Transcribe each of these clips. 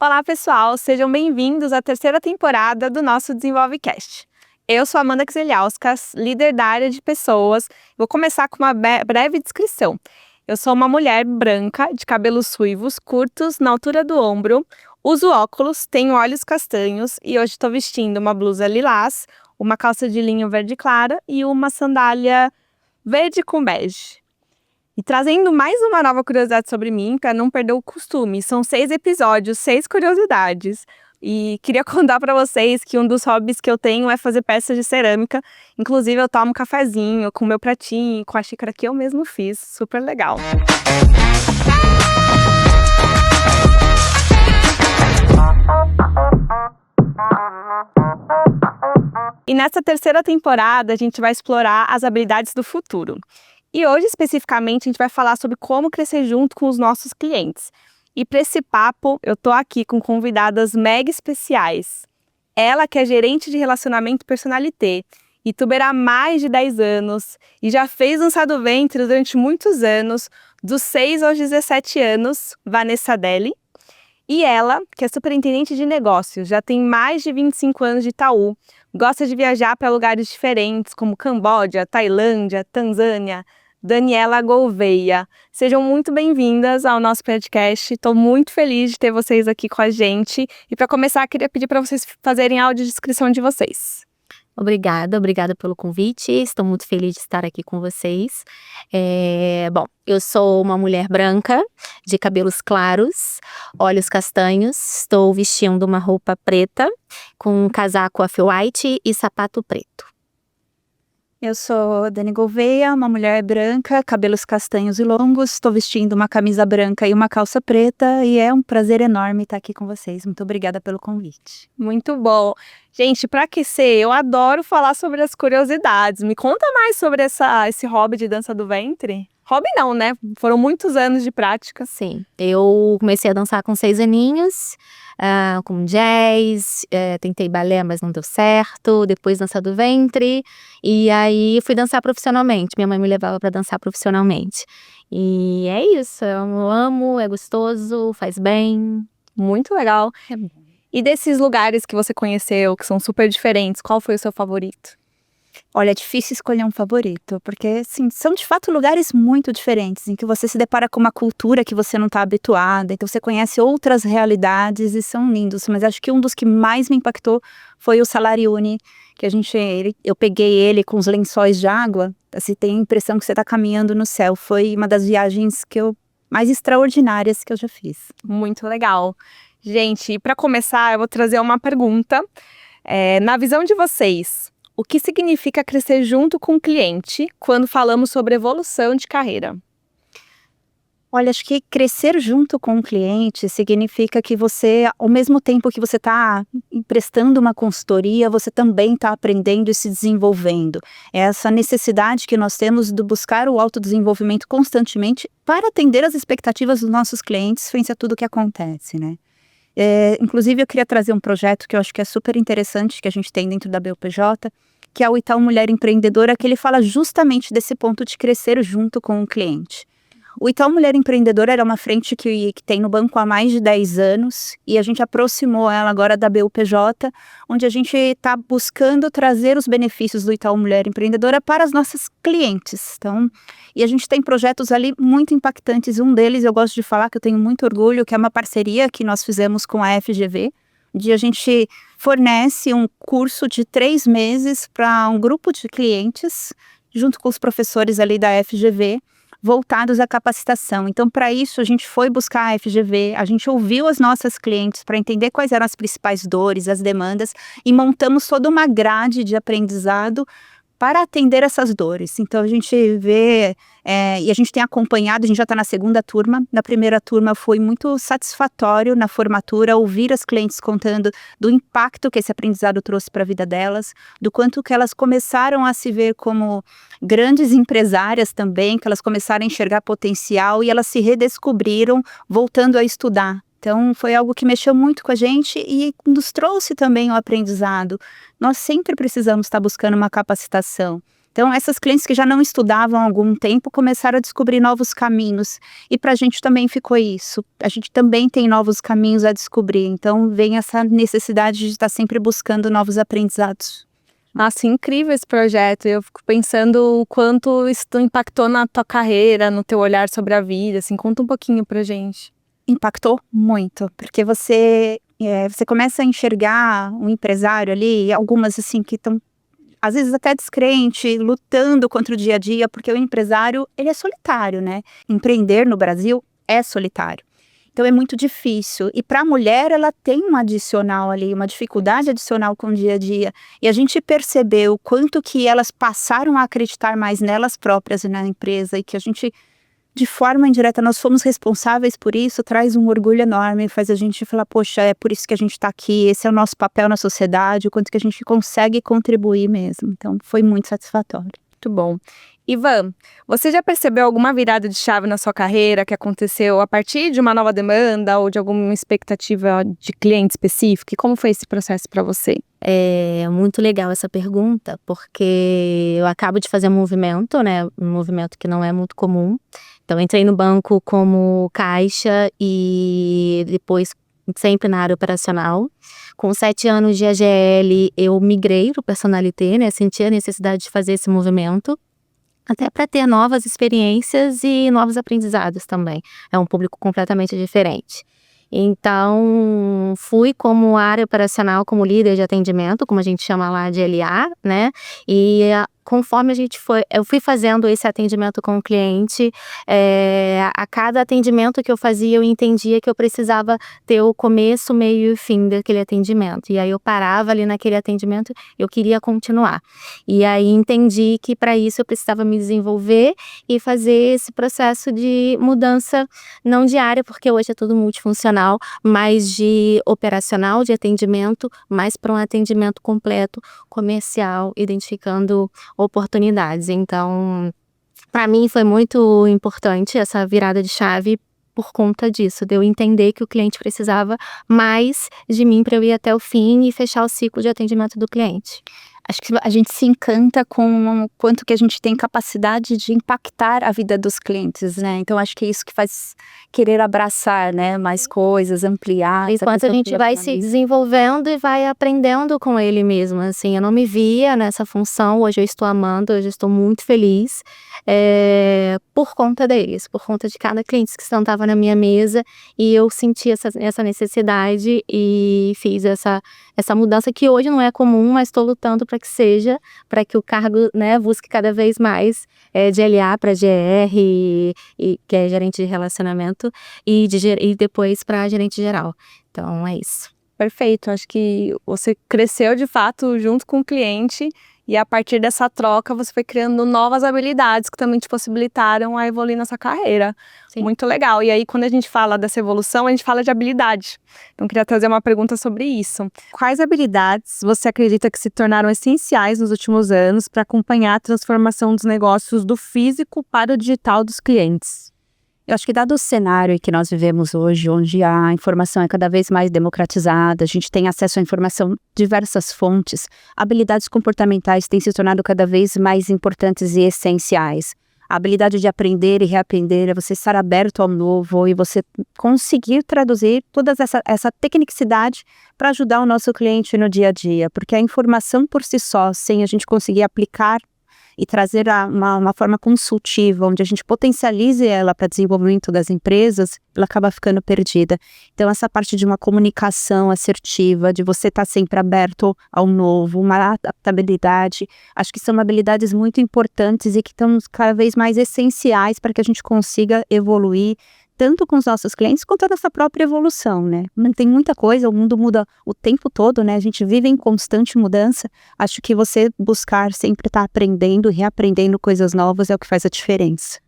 Olá, pessoal! Sejam bem-vindos à terceira temporada do nosso DesenvolveCast. Eu sou Amanda Kseliauskas, líder da área de pessoas. Vou começar com uma breve descrição. Eu sou uma mulher branca, de cabelos ruivos, curtos, na altura do ombro, uso óculos, tenho olhos castanhos e hoje estou vestindo uma blusa lilás, uma calça de linho verde clara e uma sandália verde com bege. E trazendo mais uma nova curiosidade sobre mim, para não perder o costume. São 6 episódios, 6 curiosidades. E queria contar para vocês que um dos hobbies que eu tenho é fazer peças de cerâmica. Inclusive, eu tomo um cafezinho com meu pratinho, com a xícara que eu mesmo fiz. Super legal. E nessa terceira temporada, a gente vai explorar as habilidades do futuro. E hoje, especificamente, a gente vai falar sobre como crescer junto com os nossos clientes. E para esse papo, eu tô aqui com convidadas mega especiais. Ela que é gerente de relacionamento personalité, youtuber há mais de 10 anos e já fez dançar do ventre durante muitos anos, dos 6 aos 17 anos, Vanessa Delli. E ela, que é superintendente de negócios, já tem mais de 25 anos de Itaú, gosta de viajar para lugares diferentes como Camboja, Tailândia, Tanzânia, Daniela Gouveia. Sejam muito bem-vindas ao nosso podcast. Estou muito feliz de ter vocês aqui com a gente. E para começar, queria pedir para vocês fazerem a audiodescrição de vocês. Obrigada pelo convite, estou muito feliz de estar aqui com vocês. Bom, eu sou uma mulher branca, de cabelos claros, olhos castanhos, estou vestindo uma roupa preta, com um casaco off-white e sapato preto. Eu sou Dani Gouveia, uma mulher branca, cabelos castanhos e longos, estou vestindo uma camisa branca e uma calça preta e é um prazer enorme estar aqui com vocês. Muito obrigada pelo convite. Muito bom! Gente, para aquecer, eu adoro falar sobre as curiosidades. Me conta mais sobre esse hobby de dança do ventre. Hobby não, né? Foram muitos anos de prática. Sim, eu comecei a dançar com 6 aninhos, com jazz, tentei balé, mas não deu certo, depois dança do ventre, e aí fui dançar profissionalmente, minha mãe me levava para dançar profissionalmente. E é isso, eu amo, é gostoso, faz bem. Muito legal. É bom. E desses lugares que você conheceu, que são super diferentes, qual foi o seu favorito? Olha, é difícil escolher um favorito, porque assim, são de fato lugares muito diferentes, em que você se depara com uma cultura que você não está habituada, então você conhece outras realidades e são lindos, mas acho que um dos que mais me impactou foi o Salariuni, que eu peguei ele com os lençóis de água, assim, tem a impressão que você está caminhando no céu, foi uma das viagens mais extraordinárias que eu já fiz. Muito legal. Gente, para começar, eu vou trazer uma pergunta. Na visão de vocês, o que significa crescer junto com o cliente quando falamos sobre evolução de carreira? Olha, acho que crescer junto com o cliente significa que você, ao mesmo tempo que você está prestando uma consultoria, você também está aprendendo e se desenvolvendo. É essa necessidade que nós temos de buscar o autodesenvolvimento constantemente para atender as expectativas dos nossos clientes frente a tudo que acontece, né? Inclusive, eu queria trazer um projeto que eu acho que é super interessante, que a gente tem dentro da BUPJ, que é o Itaú Mulher Empreendedora, que ele fala justamente desse ponto de crescer junto com o cliente. O Itaú Mulher Empreendedora era uma frente que tem no banco há mais de 10 anos e a gente aproximou ela agora da BUPJ, onde a gente está buscando trazer os benefícios do Itaú Mulher Empreendedora para as nossas clientes. Então, e a gente tem projetos ali muito impactantes. Um deles eu gosto de falar, que eu tenho muito orgulho, que é uma parceria que nós fizemos com a FGV, onde a gente fornece um curso de 3 meses para um grupo de clientes, junto com os professores ali da FGV, voltados à capacitação. Então, para isso, a gente foi buscar a FGV, a gente ouviu as nossas clientes para entender quais eram as principais dores, as demandas, e montamos toda uma grade de aprendizado para atender essas dores. Então, a gente vê, e a gente tem acompanhado, a gente já está na segunda turma. Na primeira turma foi muito satisfatório na formatura, ouvir as clientes contando do impacto que esse aprendizado trouxe para a vida delas, do quanto que elas começaram a se ver como grandes empresárias também, que elas começaram a enxergar potencial e elas se redescobriram voltando a estudar. Então, foi algo que mexeu muito com a gente e nos trouxe também o aprendizado. Nós sempre precisamos estar buscando uma capacitação. Então, essas clientes que já não estudavam há algum tempo começaram a descobrir novos caminhos. E para a gente também ficou isso. A gente também tem novos caminhos a descobrir. Então, vem essa necessidade de estar sempre buscando novos aprendizados. Nossa, incrível esse projeto. Eu fico pensando o quanto isso impactou na tua carreira, no teu olhar sobre a vida. Assim, conta um pouquinho pra gente. Impactou muito, porque você começa a enxergar um empresário ali, algumas assim que estão às vezes até descrente, lutando contra o dia a dia, porque o empresário, ele é solitário, né? Empreender no Brasil é solitário. Então é muito difícil. E para a mulher, ela tem um adicional ali, uma dificuldade adicional com o dia a dia. E a gente percebeu o quanto que elas passaram a acreditar mais nelas próprias e na empresa, e que a gente, de forma indireta, nós fomos responsáveis por isso, traz um orgulho enorme, faz a gente falar, poxa, é por isso que a gente está aqui, esse é o nosso papel na sociedade, o quanto que a gente consegue contribuir mesmo. Então, foi muito satisfatório. Muito bom. Ivan, você já percebeu alguma virada de chave na sua carreira que aconteceu a partir de uma nova demanda ou de alguma expectativa de cliente específico? E como foi esse processo para você? É muito legal essa pergunta, porque eu acabo de fazer um movimento, né? Um movimento que não é muito comum. Então, entrei no banco como caixa e depois sempre na área operacional. Com 7 anos de AGL, eu migrei para o Personalité, né? Senti a necessidade de fazer esse movimento, até para ter novas experiências e novos aprendizados também. É um público completamente diferente. Então, fui como área operacional, como líder de atendimento, como a gente chama lá de LA, né? E conforme eu fui fazendo esse atendimento com o cliente, a cada atendimento que eu fazia, eu entendia que eu precisava ter o começo, meio e fim daquele atendimento. E aí eu parava ali naquele atendimento, eu queria continuar. E aí entendi que para isso eu precisava me desenvolver e fazer esse processo de mudança, não diária, porque hoje é tudo multifuncional, mas de operacional, de atendimento, mais para um atendimento completo, comercial, identificando oportunidades. Então, para mim foi muito importante essa virada de chave por conta disso, de eu entender que o cliente precisava mais de mim para eu ir até o fim e fechar o ciclo de atendimento do cliente. Acho que a gente se encanta com o quanto que a gente tem capacidade de impactar a vida dos clientes, né? Então, acho que é isso que faz querer abraçar, né? Mais coisas, ampliar. Enquanto a gente vai se desenvolvendo e vai aprendendo com ele mesmo, assim. Eu não me via nessa função, hoje eu estou amando, hoje eu estou muito feliz por conta deles, por conta de cada cliente que sentava na minha mesa, e eu senti essa necessidade e fiz essa mudança que hoje não é comum, mas estou lutando para que seja, para que o cargo, né, busque cada vez mais de LA para GR, que é gerente de relacionamento, e depois para gerente geral. Então é isso. Perfeito, acho que você cresceu de fato junto com o cliente e a partir dessa troca você foi criando novas habilidades que também te possibilitaram a evoluir na sua carreira. Sim. Muito legal. E aí quando a gente fala dessa evolução, a gente fala de habilidade. Então eu queria trazer uma pergunta sobre isso. Quais habilidades você acredita que se tornaram essenciais nos últimos anos para acompanhar a transformação dos negócios do físico para o digital dos clientes? Eu acho que dado o cenário que nós vivemos hoje, onde a informação é cada vez mais democratizada, a gente tem acesso à informação de diversas fontes, habilidades comportamentais têm se tornado cada vez mais importantes e essenciais. A habilidade de aprender e reaprender é você estar aberto ao novo e você conseguir traduzir toda essa tecnicidade para ajudar o nosso cliente no dia a dia, porque a informação por si só, sem a gente conseguir aplicar e trazer uma forma consultiva, onde a gente potencialize ela para desenvolvimento das empresas, ela acaba ficando perdida. Então, essa parte de uma comunicação assertiva, de você estar sempre aberto ao novo, uma adaptabilidade, acho que são habilidades muito importantes e que estão cada vez mais essenciais para que a gente consiga evoluir, tanto com os nossos clientes, quanto a nossa própria evolução, né? Tem muita coisa, o mundo muda o tempo todo, né? A gente vive em constante mudança. Acho que você buscar sempre estar aprendendo, reaprendendo coisas novas é o que faz a diferença.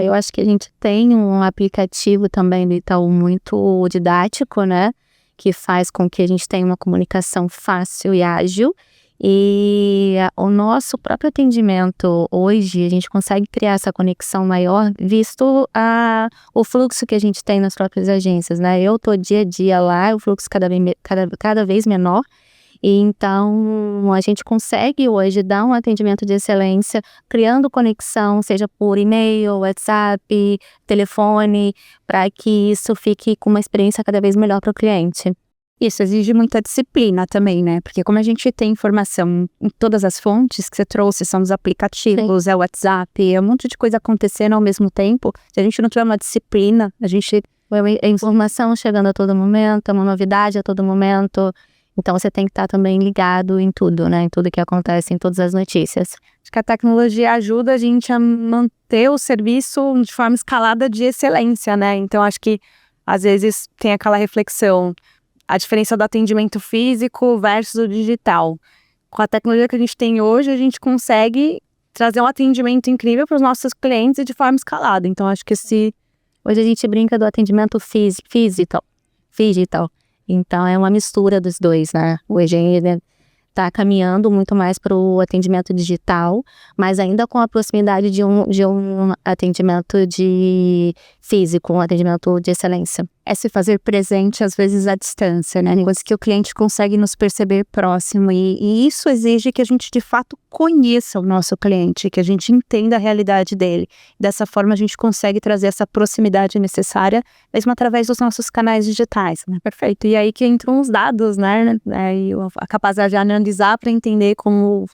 Eu acho que a gente tem um aplicativo também do Itaú muito didático, né? Que faz com que a gente tenha uma comunicação fácil e ágil. E o nosso próprio atendimento hoje, a gente consegue criar essa conexão maior, visto o fluxo que a gente tem nas próprias agências, né? Eu tô dia a dia lá, o fluxo cada vez menor, E então a gente consegue hoje dar um atendimento de excelência, criando conexão, seja por e-mail, WhatsApp, telefone, para que isso fique com uma experiência cada vez melhor para o cliente. Isso exige muita disciplina também, né? Porque como a gente tem informação em todas as fontes que você trouxe, são os aplicativos, é o WhatsApp, é um monte de coisa acontecendo ao mesmo tempo. Se a gente não tiver uma disciplina, a gente... É informação chegando a todo momento, é uma novidade a todo momento. Então você tem que estar também ligado em tudo, né? Em tudo que acontece, em todas as notícias. Acho que a tecnologia ajuda a gente a manter o serviço de forma escalada de excelência, né? Então acho que às vezes tem aquela reflexão, a diferença do atendimento físico versus o digital. Com a tecnologia que a gente tem hoje, a gente consegue trazer um atendimento incrível para os nossos clientes e de forma escalada. Então acho que Hoje a gente brinca do atendimento digital. Então é uma mistura dos dois, né? Hoje ele está caminhando muito mais para o atendimento digital, mas ainda com a proximidade de um atendimento físico, um atendimento de excelência. É se fazer presente, às vezes, à distância, né? Coisa que o cliente consegue nos perceber próximo. E isso exige que a gente, de fato, conheça o nosso cliente, que a gente entenda a realidade dele. Dessa forma, a gente consegue trazer essa proximidade necessária, mesmo através dos nossos canais digitais, né? Perfeito. E aí que entram os dados, né? E a capacidade de analisar para entender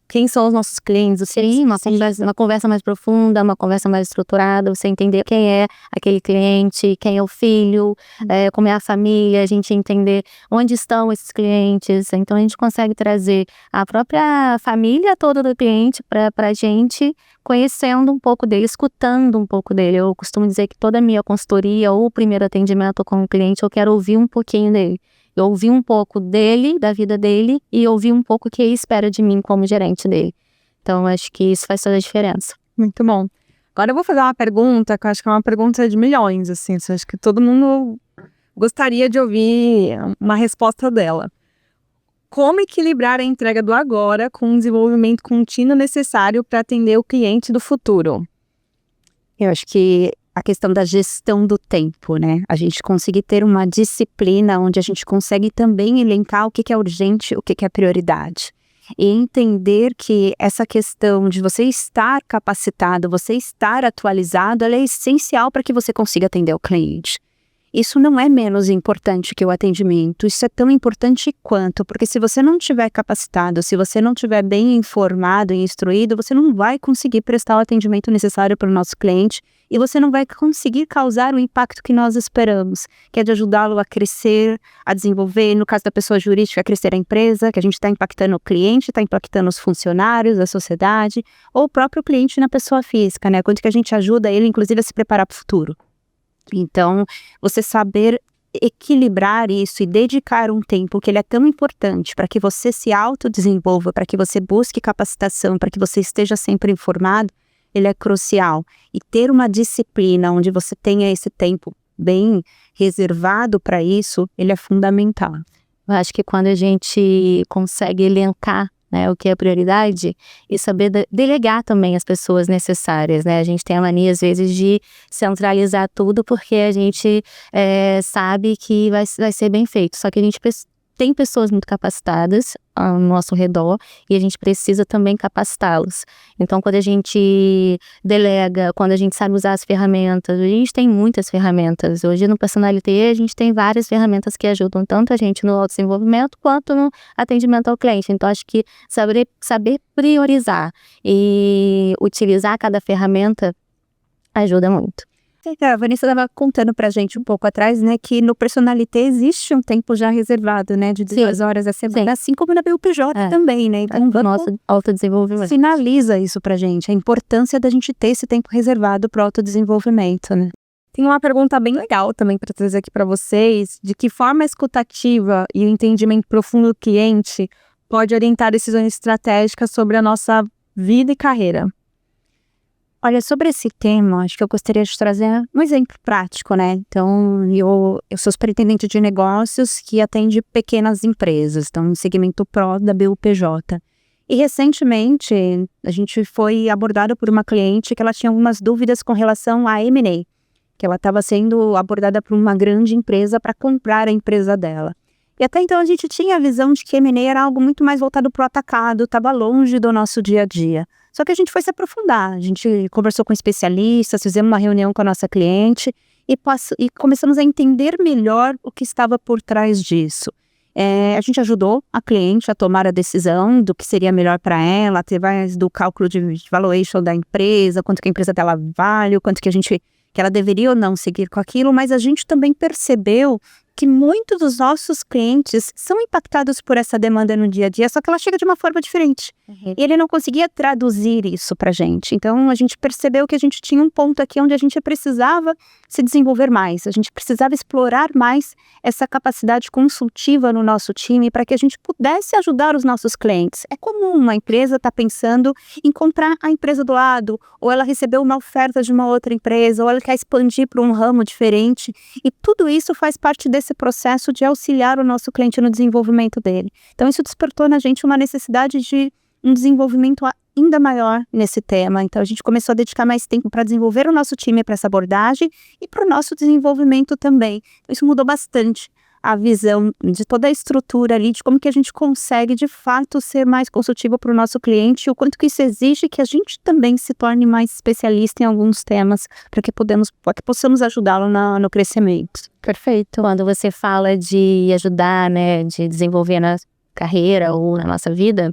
quem são os nossos clientes. Sim, uma conversa mais profunda, uma conversa mais estruturada, você entender quem é aquele cliente, quem é o filho, como é a família, a gente entender onde estão esses clientes. Então a gente consegue trazer a própria família toda do cliente para a gente, conhecendo um pouco dele, escutando um pouco dele. Eu costumo dizer que toda a minha consultoria ou o primeiro atendimento com o cliente, eu quero ouvir um pouquinho dele. Eu ouvi um pouco dele, da vida dele, e ouvi um pouco o que ele espera de mim como gerente dele. Então acho que isso faz toda a diferença. Muito bom. Agora eu vou fazer uma pergunta, que eu acho que é uma pergunta de milhões, assim. Acho que todo mundo gostaria de ouvir uma resposta dela. Como equilibrar a entrega do agora com o desenvolvimento contínuo necessário para atender o cliente do futuro? Eu acho que a questão da gestão do tempo, né? A gente conseguir ter uma disciplina onde a gente consegue também elencar o que é urgente, o que é prioridade. E entender que essa questão de você estar capacitado, você estar atualizado, ela é essencial para que você consiga atender o cliente. Isso não é menos importante que o atendimento, isso é tão importante quanto, porque se você não estiver capacitado, se você não estiver bem informado e instruído, você não vai conseguir prestar o atendimento necessário para o nosso cliente e você não vai conseguir causar o impacto que nós esperamos, que é de ajudá-lo a crescer, a desenvolver, no caso da pessoa jurídica, a crescer a empresa, que a gente está impactando o cliente, está impactando os funcionários, a sociedade, ou o próprio cliente na pessoa física, né? Quanto que a gente ajuda ele, inclusive, a se preparar para o futuro. Então, você saber equilibrar isso e dedicar um tempo que ele é tão importante para que você se autodesenvolva, para que você busque capacitação, para que você esteja sempre informado, ele é crucial. E ter uma disciplina onde você tenha esse tempo bem reservado para isso, ele é fundamental. Eu acho que quando a gente consegue elencar, né, o que é prioridade, e saber delegar também as pessoas necessárias, né? A gente tem a mania, às vezes, de centralizar tudo porque a gente sabe que vai ser bem feito. Só que a gente tem pessoas muito capacitadas ao nosso redor e a gente precisa também capacitá-los. Então, quando a gente delega, quando a gente sabe usar as ferramentas, a gente tem muitas ferramentas. Hoje no Personalité a gente tem várias ferramentas que ajudam tanto a gente no autodesenvolvimento quanto no atendimento ao cliente. Então, acho que saber priorizar e utilizar cada ferramenta ajuda muito. A Vanessa estava contando pra gente um pouco atrás, né, que no Personalité existe um tempo já reservado, né, de 2 horas a semana, assim como na BUPJ também, né? Então, nosso autodesenvolvimento. Finaliza isso pra gente, a importância da gente ter esse tempo reservado para o autodesenvolvimento, né? Tem uma pergunta bem legal também para trazer aqui para vocês, de que forma a escutativa e o entendimento profundo do cliente pode orientar decisões estratégicas sobre a nossa vida e carreira. Olha, sobre esse tema, acho que eu gostaria de trazer um exemplo prático, né? Então, eu sou superintendente de negócios que atende pequenas empresas, então, no segmento PRO da BUPJ. E, recentemente, a gente foi abordado por uma cliente que ela tinha algumas dúvidas com relação à M&A, que ela estava sendo abordada por uma grande empresa para comprar a empresa dela. E até então a gente tinha a visão de que M&A era algo muito mais voltado para o atacado, estava longe do nosso dia a dia. Só que a gente foi se aprofundar, a gente conversou com especialistas, fizemos uma reunião com a nossa cliente e começamos a entender melhor o que estava por trás disso. A gente ajudou a cliente a tomar a decisão do que seria melhor para ela, através do cálculo de valuation da empresa, quanto que a empresa dela vale, quanto que ela deveria ou não seguir com aquilo, mas a gente também percebeu que muitos dos nossos clientes são impactados por essa demanda no dia a dia, só que ela chega de uma forma diferente. E ele não conseguia traduzir isso pra gente. Então, a gente percebeu que a gente tinha um ponto aqui onde a gente precisava se desenvolver mais, a gente precisava explorar mais essa capacidade consultiva no nosso time para que a gente pudesse ajudar os nossos clientes. É comum uma empresa estar pensando em comprar a empresa do lado, ou ela recebeu uma oferta de uma outra empresa, ou ela quer expandir para um ramo diferente, e tudo isso faz parte desse processo de auxiliar o nosso cliente no desenvolvimento dele. Então, isso despertou na gente uma necessidade de um desenvolvimento ainda maior nesse tema. Então, a gente começou a dedicar mais tempo para desenvolver o nosso time para essa abordagem e para o nosso desenvolvimento também. Então, isso mudou bastante a visão de toda a estrutura ali, de como que a gente consegue, de fato, ser mais consultivo para o nosso cliente e o quanto que isso exige que a gente também se torne mais especialista em alguns temas para que possamos ajudá-lo no crescimento. Perfeito. Quando você fala de ajudar, né, de desenvolver na carreira ou na nossa vida,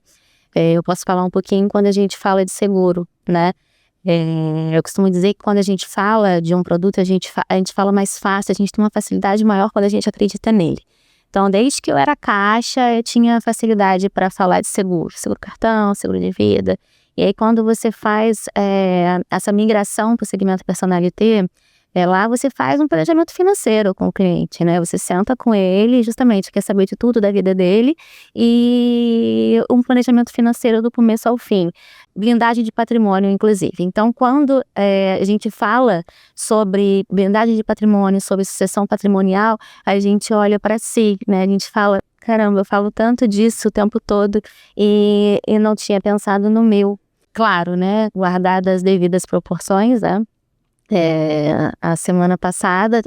eu posso falar um pouquinho quando a gente fala de seguro, né? Eu costumo dizer que quando a gente fala de um produto, a gente fala mais fácil, a gente tem uma facilidade maior quando a gente acredita nele. Então, desde que eu era caixa, eu tinha facilidade para falar de seguro cartão, seguro de vida. E aí, quando você faz essa migração para o segmento personalité, lá você faz um planejamento financeiro com o cliente, né? Você senta com ele, justamente, quer saber de tudo da vida dele e um planejamento financeiro do começo ao fim. Blindagem de patrimônio, inclusive. Então, quando a gente fala sobre blindagem de patrimônio, sobre sucessão patrimonial, a gente olha para si, né? A gente fala, caramba, eu falo tanto disso o tempo todo e não tinha pensado no meu. Claro, né? Guardadas as devidas proporções, né? A semana passada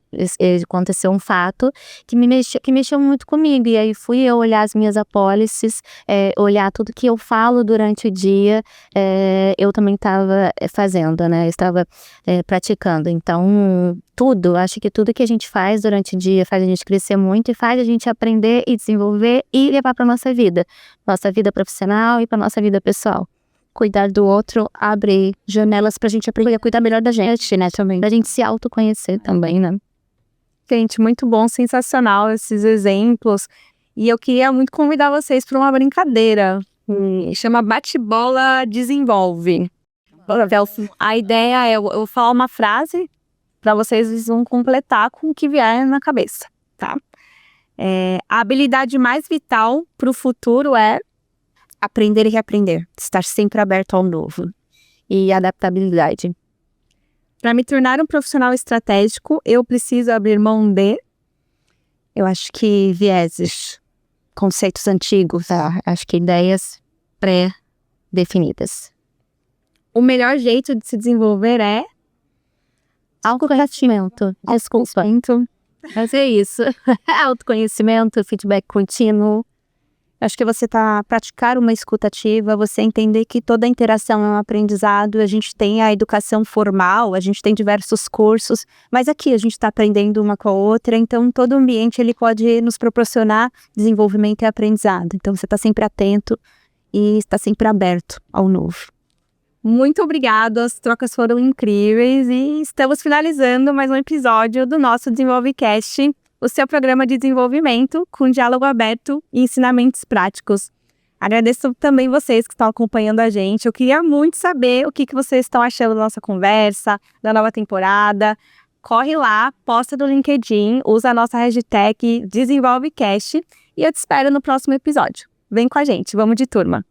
aconteceu um fato que mexeu muito comigo, e aí fui eu olhar as minhas apólices, olhar tudo que eu falo durante o dia, eu também estava fazendo, né, estava praticando. Então acho que tudo que a gente faz durante o dia faz a gente crescer muito e faz a gente aprender e desenvolver e levar para nossa vida profissional e para nossa vida pessoal. Cuidar do outro abre janelas pra gente aprender a cuidar melhor da gente, né, também. Pra gente se autoconhecer também, né. Gente, muito bom, sensacional esses exemplos. E eu queria muito convidar vocês para uma brincadeira. Chama Bate-Bola Desenvolve. A ideia é eu vou falar uma frase para vocês vão completar com o que vier na cabeça, tá? A habilidade mais vital para o futuro é aprender e reaprender, estar sempre aberto ao novo. E adaptabilidade. Para me tornar um profissional estratégico, eu preciso abrir mão de... Eu acho que vieses, conceitos antigos. Acho que ideias pré-definidas. O melhor jeito de se desenvolver é... Autoconhecimento. Desculpa. Mas é isso. Autoconhecimento, feedback contínuo. Acho que você praticar uma escuta ativa, você entender que toda interação é um aprendizado, a gente tem a educação formal, a gente tem diversos cursos, mas aqui a gente está aprendendo uma com a outra, então todo ambiente ele pode nos proporcionar desenvolvimento e aprendizado. Então você está sempre atento e está sempre aberto ao novo. Muito obrigada, as trocas foram incríveis e estamos finalizando mais um episódio do nosso DesenvolveCast, o seu programa de desenvolvimento com diálogo aberto e ensinamentos práticos. Agradeço também vocês que estão acompanhando a gente. Eu queria muito saber o que vocês estão achando da nossa conversa, da nova temporada. Corre lá, posta no LinkedIn, usa a nossa hashtag DesenvolveCast e eu te espero no próximo episódio. Vem com a gente, vamos de turma!